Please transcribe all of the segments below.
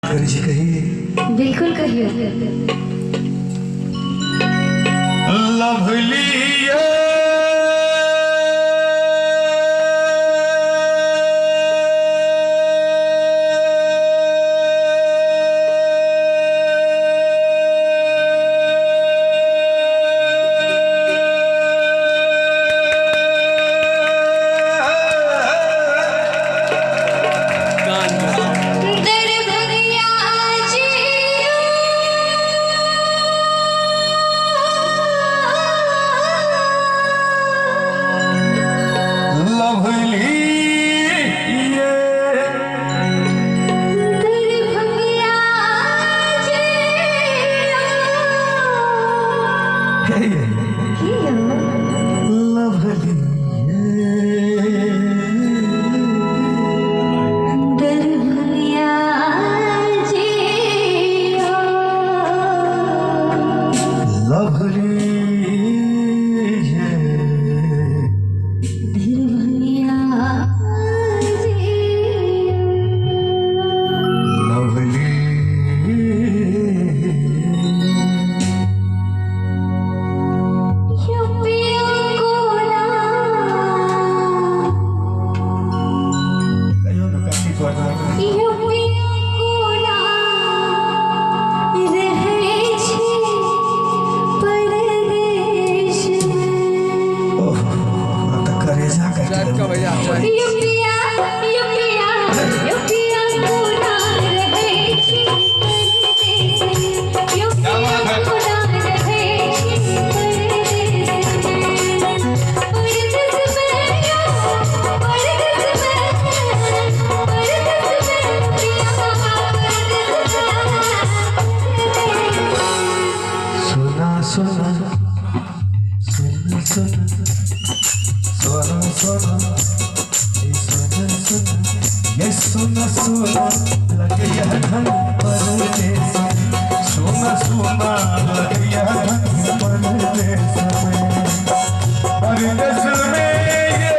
जी कहिए। बिल्कुल कहिए। लवली सुना सुना लगे यह धन परदेस में, सुना सुना लगे यह धन परदेस में, परदेस में ये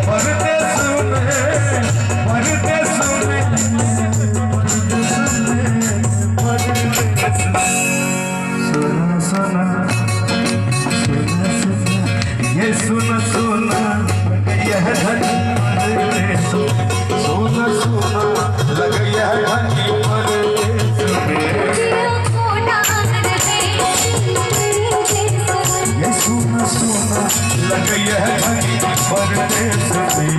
परदेस में, परदेस में परदेस में, सुना सुना सुना सुना ये सुना सुना लगे यह धन परदेस में, सोना सोना लग गया धनी परदेस में, ये सोना सोना लग गया धनी परदेस में।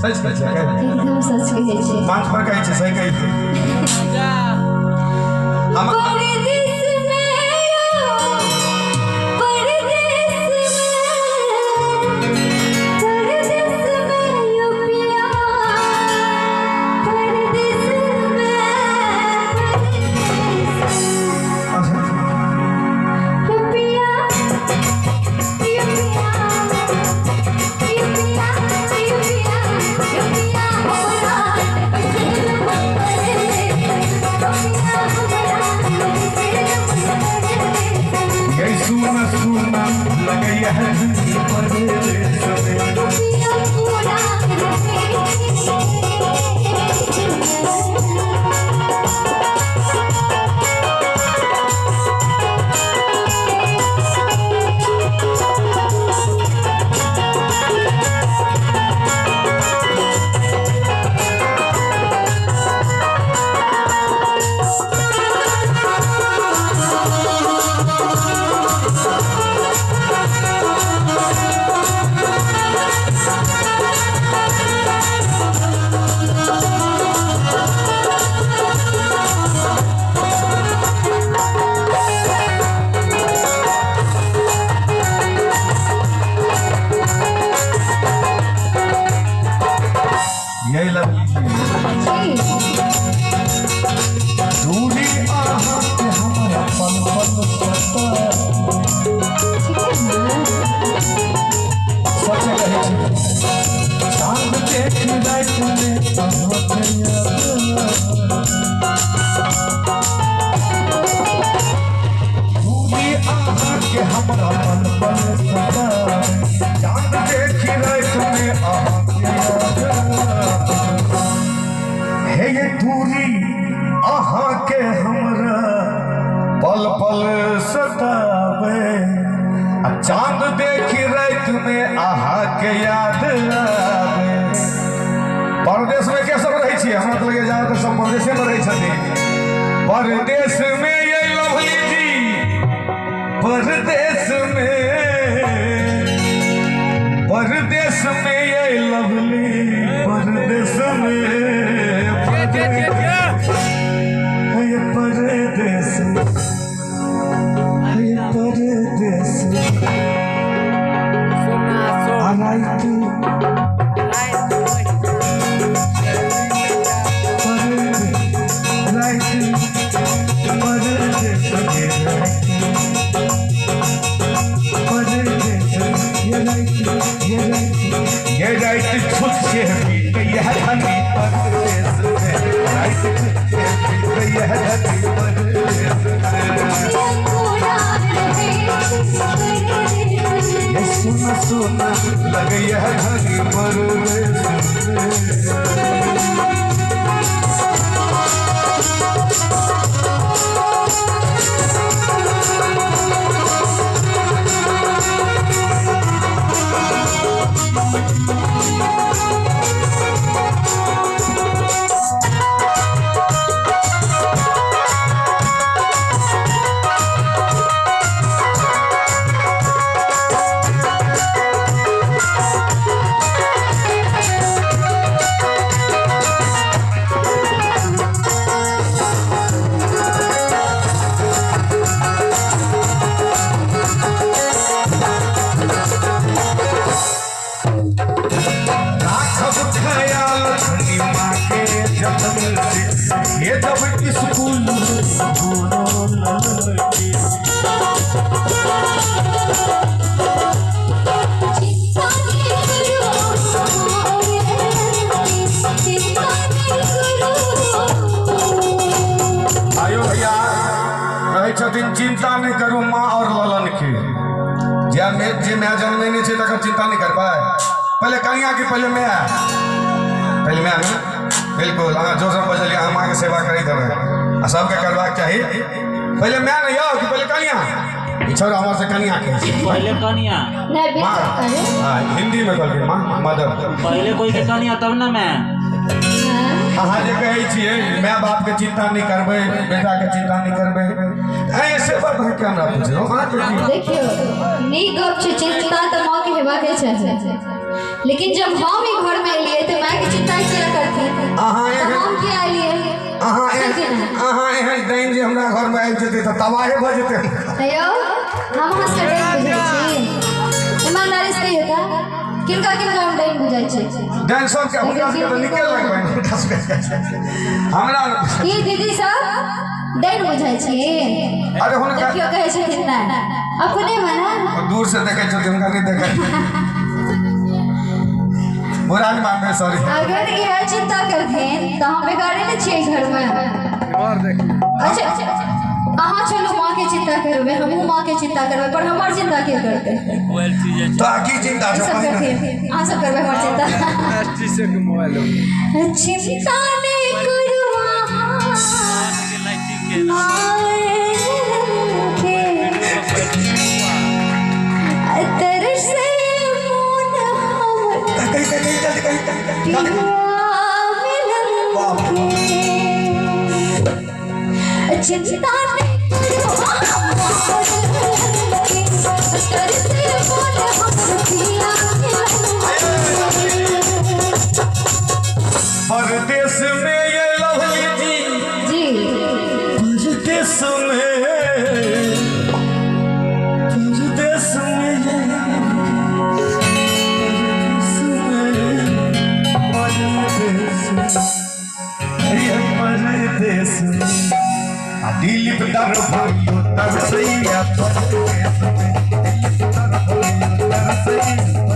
सच सच एकदम सच कहै छै, मांग पर कहै छै, सही कहै छै। हम परदेस में परदेस में यो पिया, परदेस में यो पिया, यो पिया, यो पिया, यो पिया हमरा यही लवली जी जी दूरी आहा के हमारा पल पल सता सच कहे छी चांद देख रात में आहा के दूरी आहा के हमारा पल पल सता चांद देख रात में आहा हे ये दूरी आहा के हमरा पल पल सतावे चांद देखी रात में आहा के याद आवे परदेश में के सब रही छी हमरा तो लगे जाओ तो सब परदेश में रही छथिन परदेश में ये लवली जी परदेश में ये लवली परदेश में सोना लगे यह घड़ी ये जब स्कूल आयो भैया कहे छथिन चिंता नहीं करू माँ और ललन के जे मैं जन्मे नहीं छे तक चिंता नहीं कर पाए पहले कहिया कि पहले मैं बिल्कुल हाँ जो सब बजलिए हम आगे सेवा करी देवे सबके करवाक चाहिए पहले मैं नहीं आओ कि पहले कनिया छोड़ हमारे से कनिया के पहले कनिया माँ हाँ हिंदी में कहल माँ मदर पहले कोई के कनिया तब ना मैं अहाँ जे कहै छियै माय बाप के चिंता नहीं करबे बेटा के चिंता नहीं करबे ऐसे बात है क्या हमरा पूछो हां देखियो नीक गप छै चिंता त मां के हेबाक छै लेकिन जब हम ही घर में लिए तो मां की चिंता किया करती हम के आइए अहाँ एहन दैन जे हमरा घर में आबि जेतै त तबाहे भ जेतै अयो हम हंस के दैन बुझै छी ईमानदारी से कहियो त किनका हम दैन बुझै छी दैन सब के हमरा के त निकल लगबै खस हमरा ये दीदी सब दैन बुझै छी अरे हुनका क्यों कहै छथिन ना अपने मना दूर से देखे छथिन हुनका नहीं देखे बुरान मान में सॉरी अगर ये चिंता करते तो हम बेगारे न छिए घर में और देख अच्छा अहाँ चलो माँ के चिंता करबे हम माँ के चिंता करबे पर हमार चिंता के करते तो की चिंता सब करते हां सब करबे हमार चिंता एसटी से के मोबाइल चिंता नहीं करूँ चिंता परदेश में ये लवली जी परदेश में तर भइयो तरसैया परदेश में दिल तर भइयो तरसैया